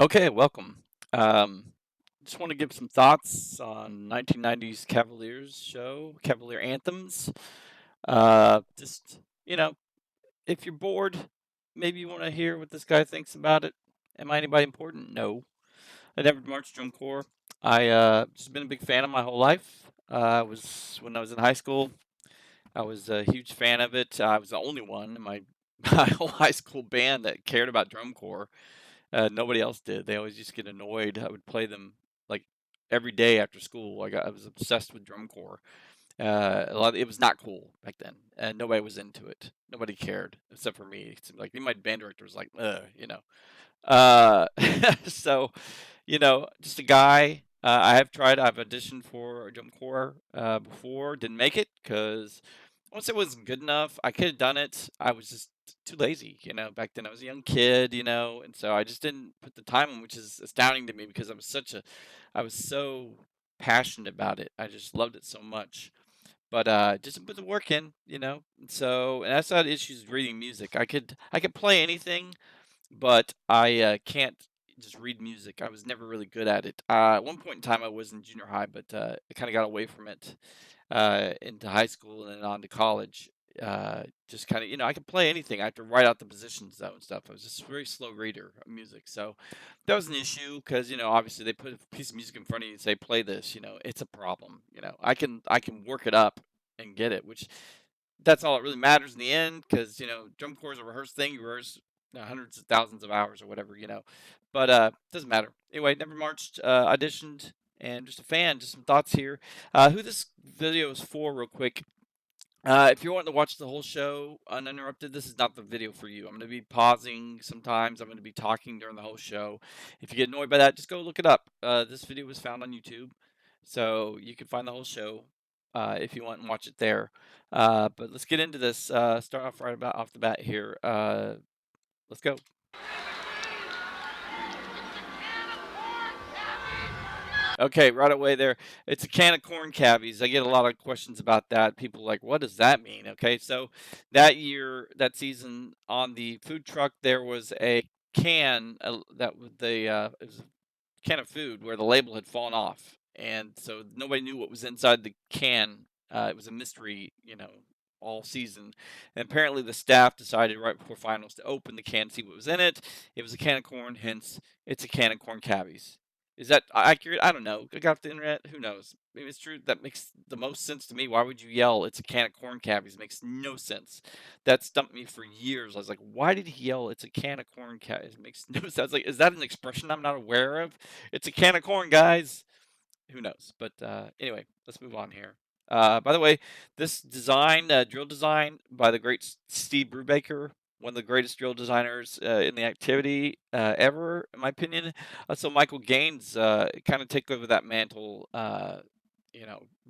Okay, welcome. Um, just want to give some thoughts on 1990s Cavaliers show, Cavalier anthems. Just, you know, if you're bored, maybe you want to hear what this guy thinks about it. Am I anybody important? No. I never marched drum corps. I just been a big fan of my whole life. Was when I was in high school. I was a huge fan of it. I was the only one in my my whole high school band that cared about drum corps. Nobody else did. They always just get annoyed. I would play them like every day after school. I was obsessed with drum corps. It was not cool back then, and nobody was into it. Nobody cared except for me. It seemed like my band director was like, Uh, so, just a guy. I have tried. I've auditioned for a drum corps before. Didn't make it because once it wasn't good enough. I could have done it. I was just too lazy. Back then I was a young kid. And so I just didn't put the time in, which is astounding to me because I was so passionate about it. I just loved it so much. But just to put the work in. And that's not issues with reading music. I could play anything, but I can't just read music. I was never really good at it. At one point in time, I was in junior high, but I kind of got away from it into high school and then on to college. Just kind of, I could play anything. I had to write out the positions though and stuff. I was just a very slow reader of music, so that was an issue because obviously they put a piece of music in front of you and say play this. It's a problem. I can work it up and get it, which that's all that really matters in the end because drum corps is a rehearsed thing. You rehearse hundreds of thousands of hours or whatever. But doesn't matter anyway. Never marched, auditioned, and just a fan. Just some thoughts here. Who this video is for, real quick. If you're wanting to watch the whole show uninterrupted, this is not the video for you. I'm going to be pausing sometimes. I'm going to be talking during the whole show. If you get annoyed by that, just go look it up. This video was found on YouTube, so you can find the whole show if you want and watch it there. But let's get into this. Start off right about off the bat here. Let's go. Okay, right away there. It's a can of corn cavies. I get a lot of questions about that. People like, what does that mean? Okay, so that year, that season, on the food truck, there was a can that was it was a can of food where the label had fallen off, and so nobody knew what was inside the can. It was a mystery, all season. And apparently, the staff decided right before finals to open the can, see what was in it. It was a can of corn, hence it's a can of corn cavies. Is that accurate? I don't know. I got off the internet. Who knows? Maybe it's true. That makes the most sense to me. Why would you yell, it's a can of corn cavies? Makes no sense. That stumped me for years. I was like, why did he yell, it's a can of corn cavies? It makes no sense. I was like, is that an expression I'm not aware of? It's a can of corn, guys. Who knows? But anyway, let's move on here. By the way, this design, drill design by the great Steve Brubaker, one of the greatest drill designers in the activity ever, in my opinion. So Michael Gaines kind of take over that mantle,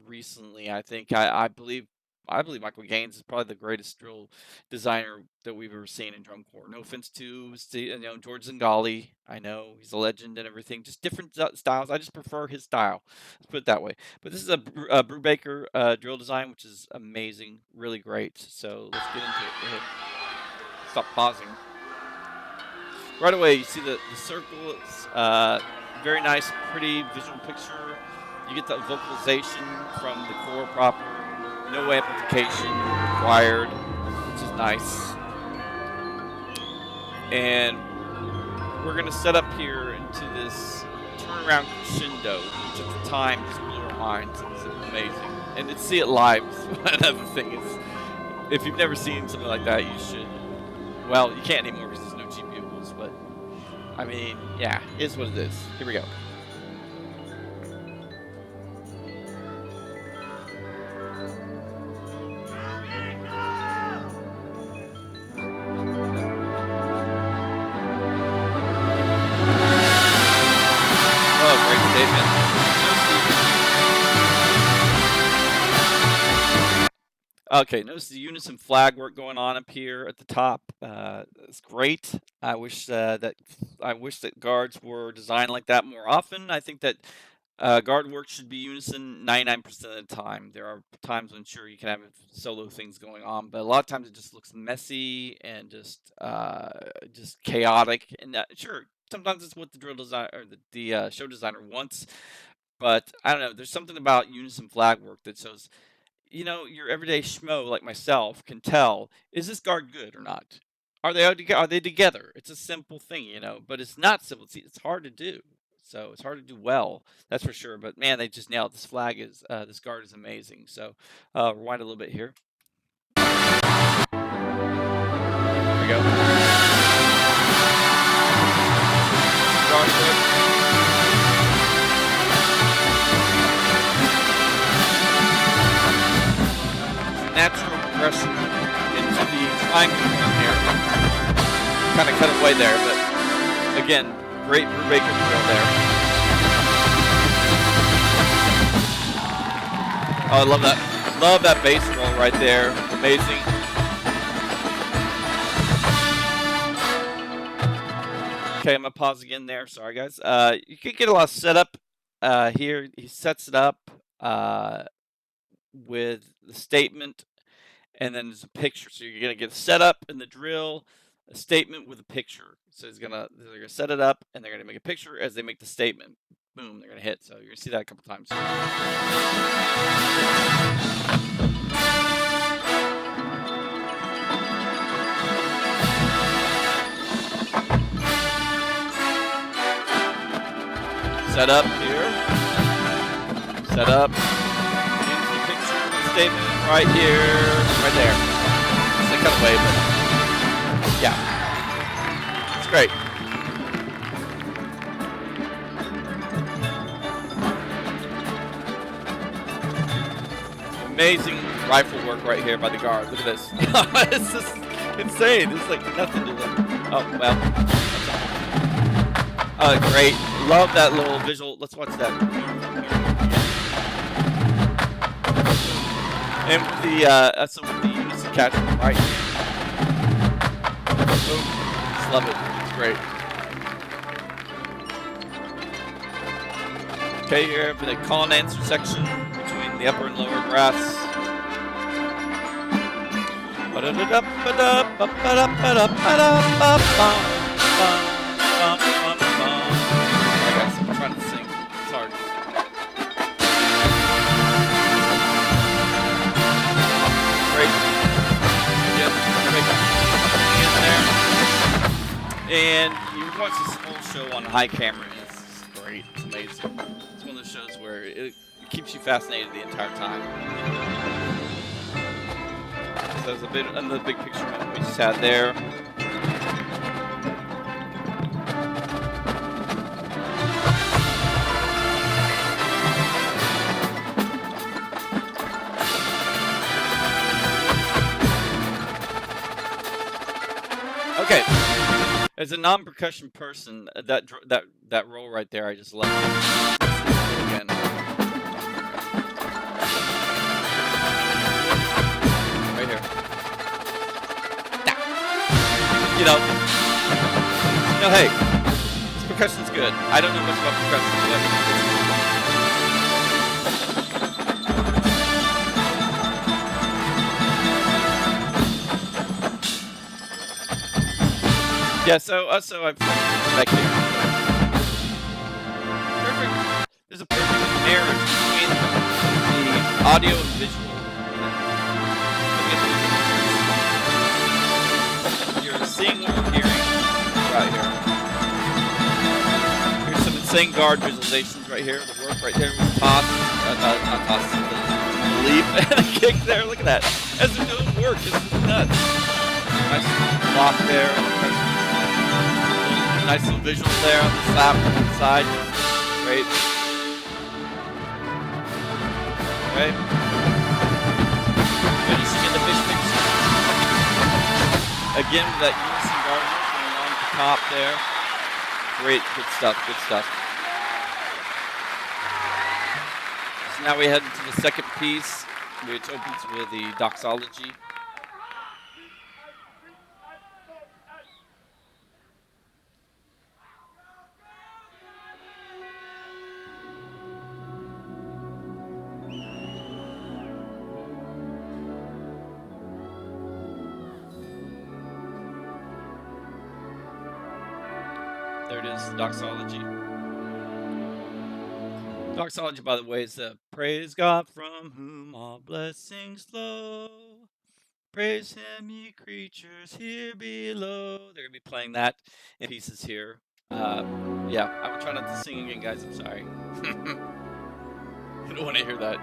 recently. I think I believe Michael Gaines is probably the greatest drill designer that we've ever seen in drum corps. No offense to George Zingali. I know he's a legend and everything. Just different styles. I just prefer his style. Let's put it that way. But this is a Brubaker drill design, which is amazing, really great. So let's get into it. Stop pausing. Right away, you see the circle. It's very nice, pretty visual picture. You get the vocalization from the core proper. No amplification required, which is nice. And we're going to set up here into this turnaround crescendo, which at the time just blew our minds. It was amazing. And to see it live, another thing is, if you've never seen something like that, you should. Well, you can't anymore because there's no cheap bugles, but I mean, yeah, it is what it is. Here we go. Oh, great statement. Okay, notice the unison flag work going on up here at the top. It's great. I wish that guards were designed like that more often. I think that guard work should be unison 99% of the time. There are times when sure you can have solo things going on, but a lot of times it just looks messy and just chaotic. And sure, sometimes it's what the drill design or the show designer wants. But I don't know. There's something about unison flag work that shows, your everyday schmo like myself can tell, is this guard good or not? Are they together? It's a simple thing, but it's not simple. It's hard to do. So it's hard to do well, that's for sure. But man, they just nailed it. This guard is amazing. So rewind a little bit here. There we go. Guard work. Natural progression into the triangle form here. Kind of cut away there, but again, great Brubaker drill there. Oh, I love that. Love that bass roll right there. Amazing. Okay, I'm gonna pause again there. Sorry, guys. You can get a lot of setup here. He sets it up with the statement, and then there's a picture. So you're gonna get a setup in the drill, a statement with a picture. So they're gonna set it up, and they're gonna make a picture as they make the statement. Boom, they're gonna hit. So you're gonna see that a couple times. Set up here. Set up. Statement right here, right there. It's a cut away, but yeah, it's great. Amazing rifle work right here by the guard. Look at this. It's just insane. It's like nothing to look. Oh well. Great. Love that little visual. Let's watch that. And with the unison catch right here. Boom. Just love it. It's great. Okay, here for the call and answer section between the upper and lower brass. I'm trying to sing. It's hard. And you watch this whole show on high camera, and it's great. It's amazing. It's one of those shows where it keeps you fascinated the entire time. So there's another big picture moment we just had there. Okay. As a non-percussion person, that roll right there, I just love it. Again. Right here. Hey, this percussion's good. I don't know much about percussion, but yeah, so I've back here. Perfect. There's a perfect marriage between the audio and visual. You're seeing what you're hearing right here. Here's some insane guard visualizations right here. The work right there with toss, not toss, the leap and the kick there. Look at that. As they're doing work, this is nuts. Nice block there. Nice little visuals there on the slap on the side. Great. Right. Finishing in the fish picture. Again, with that unison guard going along the top there. Great, good stuff, good stuff. So now we head into the second piece, which opens with the Doxology. There it is, the Doxology. Doxology, by the way, is the praise God from whom all blessings flow. Praise him, ye creatures here below. They're going to be playing that in pieces here. Yeah, I will try not to sing again, guys. I'm sorry. I don't want to hear that.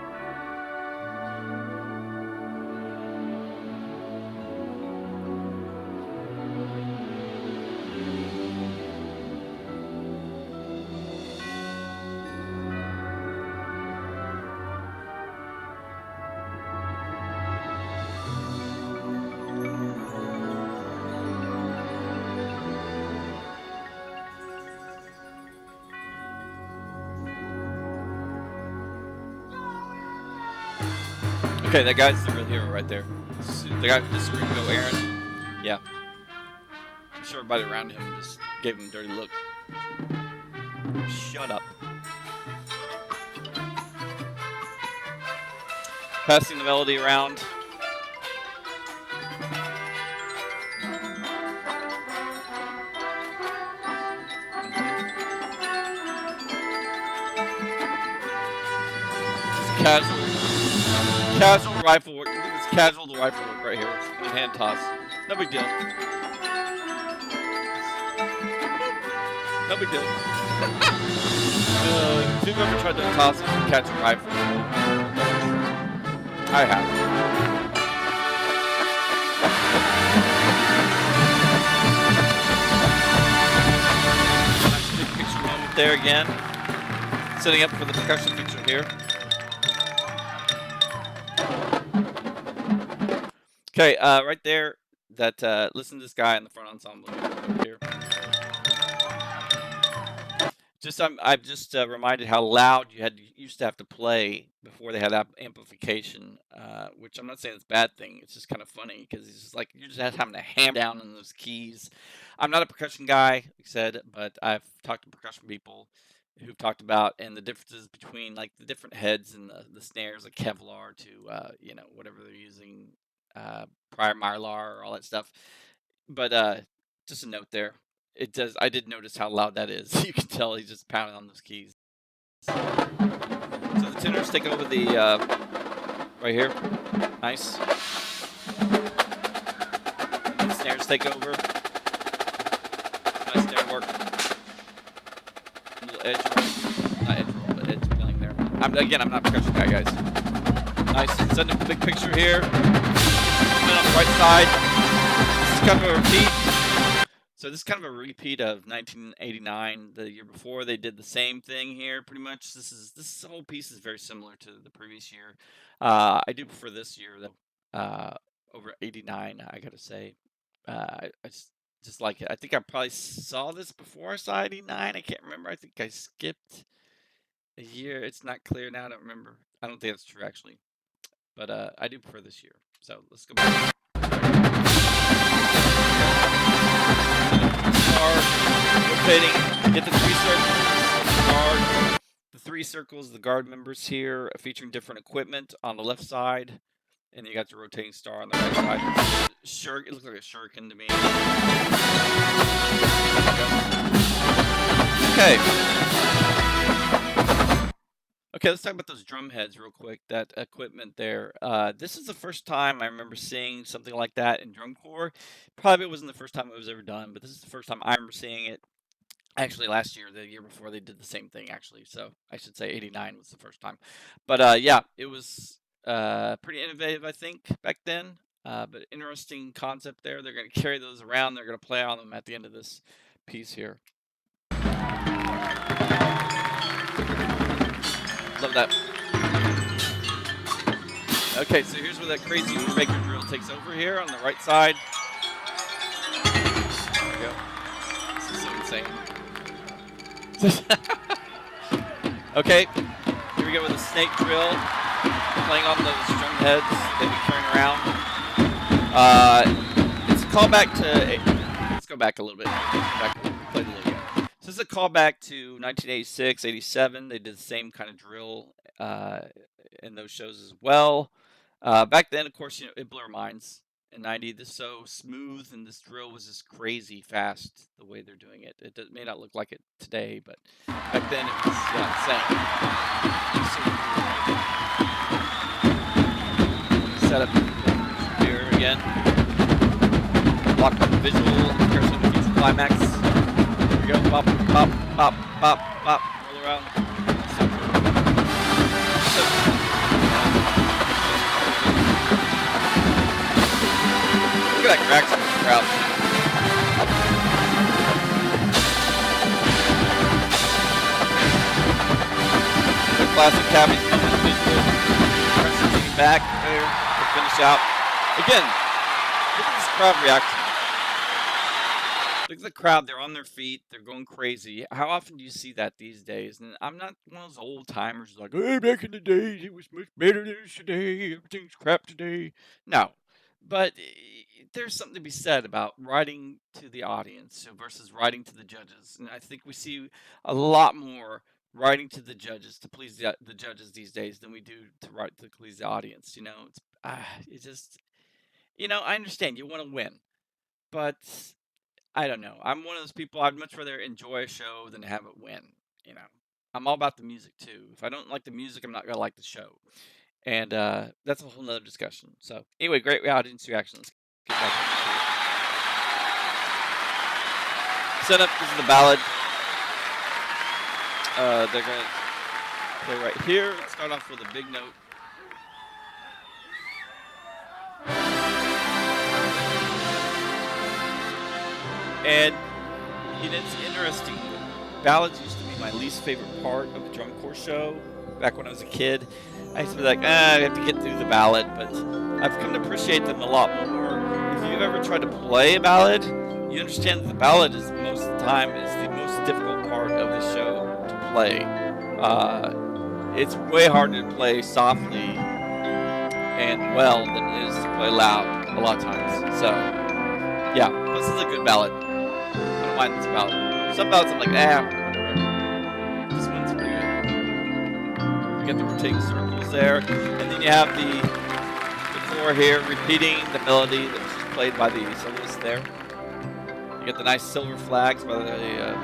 Okay, that guy's the real hero right there. The guy who just screamed, "Go, Aaron!" Yeah, I'm sure everybody around him just gave him a dirty look. Shut up. Passing the melody around. Casual rifle work. It's casual rifle work right here. It's a hand toss. No big deal. No big deal. If you've ever tried to toss it and catch a rifle, I have. Nice big picture moment there again. Setting up for the percussion picture here. Okay, right there. That listen to this guy in the front ensemble here. I'm just reminded how loud used to have to play before they had amplification, which I'm not saying it's a bad thing. It's just kind of funny because it's just like you're just having to hammer down on those keys. I'm not a percussion guy, like I said, but I've talked to percussion people who've talked about and the differences between like the different heads and the snares, like Kevlar to whatever they're using, prior Mylar, all that stuff. But just a note there. It does. I did notice how loud that is. You can tell he's just pounding on those keys. So the tenors take over the right here. Nice. The snares take over. Nice snare work. A little edge roll. Not edge roll, but edge feeling there. I'm not a percussion guy, guys. Nice. Setting up the big picture here. Movement on the right side. This is kind of a repeat. So this is kind of a repeat of 1989. The year before, they did the same thing here, pretty much. This whole piece is very similar to the previous year. I do prefer this year though, over 89. I gotta say, I just like it. I think I probably saw this before I saw 89. I can't remember. I think I skipped a year. It's not clear now. I don't remember. I don't think that's true actually, but I do prefer this year. So let's go back. Rotating, get the three circles, the three circles, the guard members here, featuring different equipment on the left side, and you got the rotating star on the right side. It looks like a shuriken to me. Okay, let's talk about those drum heads real quick, that equipment there. This is the first time I remember seeing something like that in drum corps. Probably wasn't the first time it was ever done, but this is the first time I remember seeing it. Actually, last year, the year before, they did the same thing, actually. So I should say 89 was the first time. But yeah, it was pretty innovative, I think, back then. But interesting concept there. They're going to carry those around. They're going to play on them at the end of this piece here. Love that. Okay, so here's where that crazy maker drill takes over here on the right side. There we go. This is so insane. Okay, here we go with a snake drill, playing on those drum heads that we turn around. It's a callback to. Let's go back a little bit. Play the video. So this is a callback to 1986, 87. They did the same kind of drill in those shows as well. Back then, of course, it blew our minds. in '90. This is so smooth, and this drill was just crazy fast the way they're doing it. It may not look like it today, but back then it was insane. Set up here again. Lock up the visual in comparison to future climax. Here we go. Pop, pop, pop, pop, pop. Roll around. Look at that cracks in the crowd. The classic Cavaliers visual. Pressure back there to finish out. Again, look at this crowd reaction. Look at the crowd. They're on their feet. They're going crazy. How often do you see that these days? And I'm not one of those old timers like, hey, back in the days, it was much better than today. Everything's crap today. No. But there's something to be said about writing to the audience versus writing to the judges. And I think we see a lot more writing to the judges to please the judges these days than we do to write to please the audience. It's just, I understand you want to win, but I don't know. I'm one of those people. I'd much rather enjoy a show than have it win. You know, I'm all about the music too. If I don't like the music, I'm not gonna like the show, and that's a whole nother discussion. So anyway, great audience reaction. Let's get back to it. Setup. This is the ballad. They're gonna play right here. Start off with a big note. And it's interesting. Ballads used to be my least favorite part of the drum corps show back when I was a kid. I used to be like, I have to get through the ballad, but I've come to appreciate them a lot more. If you've ever tried to play a ballad, you understand that the ballad is most of the time is the most difficult part of the show to play. It's way harder to play softly and well than it is to play loud a lot of times. So yeah, this is a good ballad. I don't mind this ballad. Some ballads I'm like, whatever. This one's pretty good. You get the rotating circles there, and then you have the core here repeating the melody that was just played by the soloist there. You get the nice silver flags by the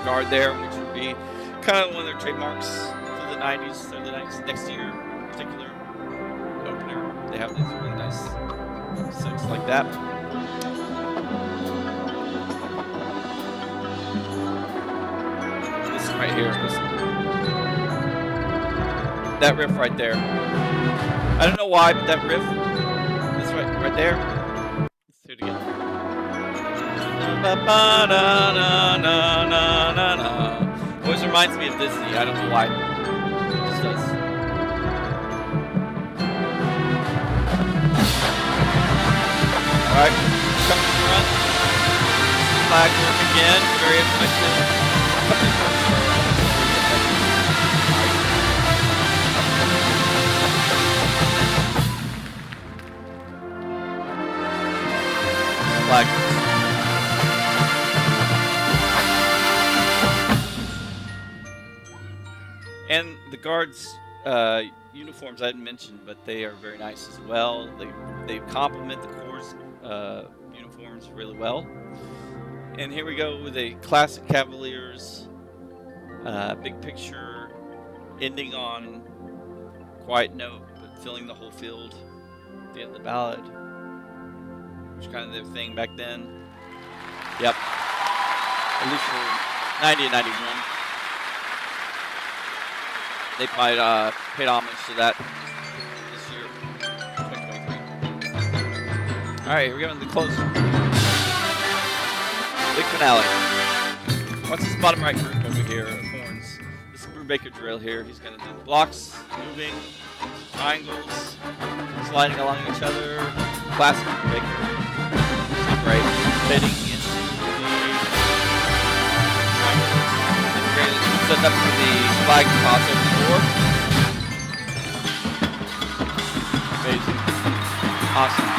guard there, which would be kind of one of their trademarks for the 90s. So the next year, in particular opener, they have these really nice sets like that. Right here, listen. That riff right there. I don't know why, but that riff, this right there. Let's do it again. Always reminds me of Disney. I don't know why. It just does. All right, come to the front. Flag work again. Very effective. Flag. And the guards' uniforms I didn't mention, but they are very nice as well. They complement the corps' uniforms really well. And here we go with a classic Cavaliers big picture, ending on quiet note, but filling the whole field at the end of the ballad, which kind of their thing back then. Yep, at least for 90 and 91. They paid homage to that this year, 2023. All right, here we go in the closer. Big finale. Watch this bottom right group over here of horns. This is Brubaker drill here. He's going to do the blocks, moving, triangles, sliding along each other. Classic Brubaker. Great. Fitting into the triangles. Integrated. Set up for the flag toss over the board. Amazing. Awesome.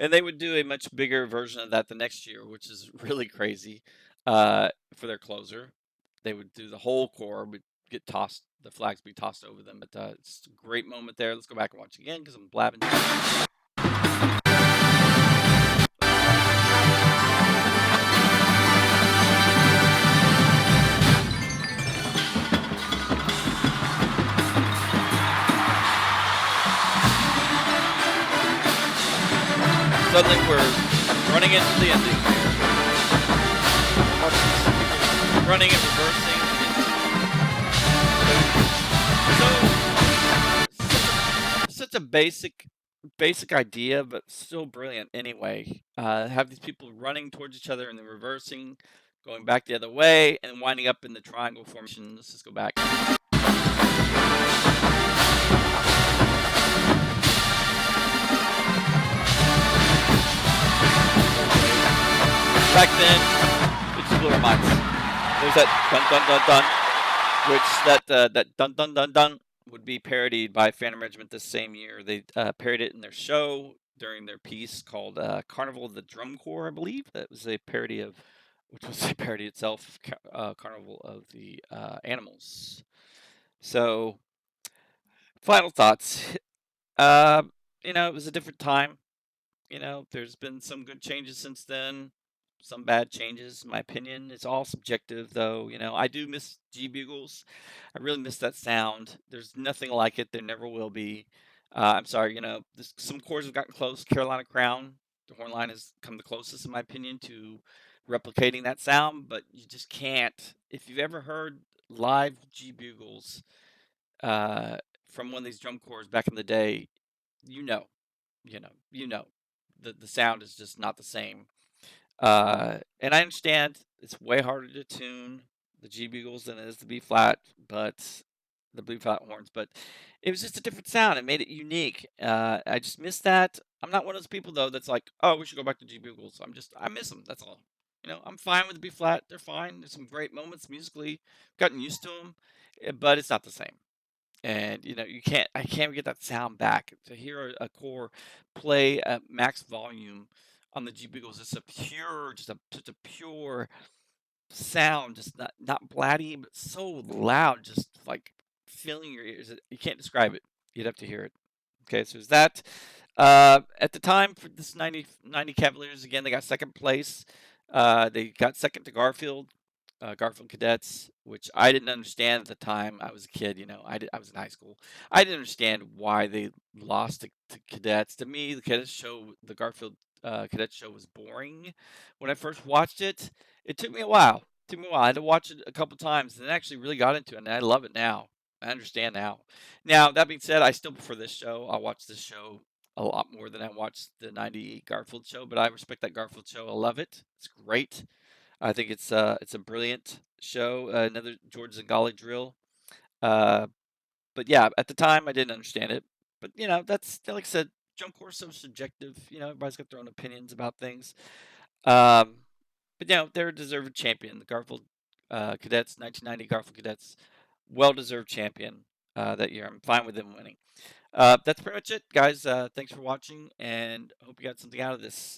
And they would do a much bigger version of that the next year, which is really crazy for their closer. They would do the whole core, but get tossed, the flags be tossed over them. But it's a great moment there. Let's go back and watch it again because I'm blabbing. Suddenly we're running into the ending here. Running and reversing. So such a basic idea, but still brilliant anyway. Have these people running towards each other and then reversing, going back the other way, and winding up in the triangle formation. Let's just go back. Back then, it just blew our minds. There's that dun dun dun dun, which that dun dun dun dun would be parodied by Phantom Regiment this same year. They parodied it in their show during their piece called Carnival of the Drum Corps, I believe. That was a parody of, which was a parody itself, Carnival of the Animals. So, final thoughts. Uh, it was a different time. There's been some good changes since then, some bad changes, in my opinion. It's all subjective, though. I do miss G Bugles. I really miss that sound. There's nothing like it. There never will be. I'm sorry, some chords have gotten close. Carolina Crown, the horn line has come the closest, in my opinion, to replicating that sound, but you just can't. If you've ever heard live G Bugles uh, from one of these drum corps back in the day, you know, you know, the sound is just not the same. And I understand it's way harder to tune the G bugles than it is the B flat, but the B flat horns. But it was just a different sound. It made it unique. I just miss that. I'm not one of those people though that's like, oh, we should go back to G bugles. I miss them. That's all. I'm fine with the B flat. They're fine. There's some great moments musically. Gotten used to them, but it's not the same. And I can't get that sound back. To hear a core play at max volume on the G Bugles, it's such a pure sound, just not blatty, but so loud, just like filling your ears. You can't describe it. You'd have to hear it. Okay, so there's that. At the time for this 90 Cavaliers, again, they got second place. They got second to Garfield. Garfield Cadets, which I didn't understand at the time. I was a kid, I was in high school. I didn't understand why they lost to Cadets. To me, the Garfield Cadets show was boring when I first watched it. It took me a while. I had to watch it a couple times and actually really got into it, and I love it now. I understand now. Now, that being said, I still prefer this show. I watch this show a lot more than I watched the 90 Garfield show, but I respect that Garfield show. I love it. It's great. I think it's a brilliant show. Another George Zingali drill. Uh, but yeah, at the time I didn't understand it. But that's like I said, drum corps is so subjective. Everybody's got their own opinions about things. Um, but they're a deserved champion. The Garfield Cadets, 1990 Garfield Cadets, well deserved champion that year. I'm fine with them winning. That's pretty much it, guys. Thanks for watching, and I hope you got something out of this.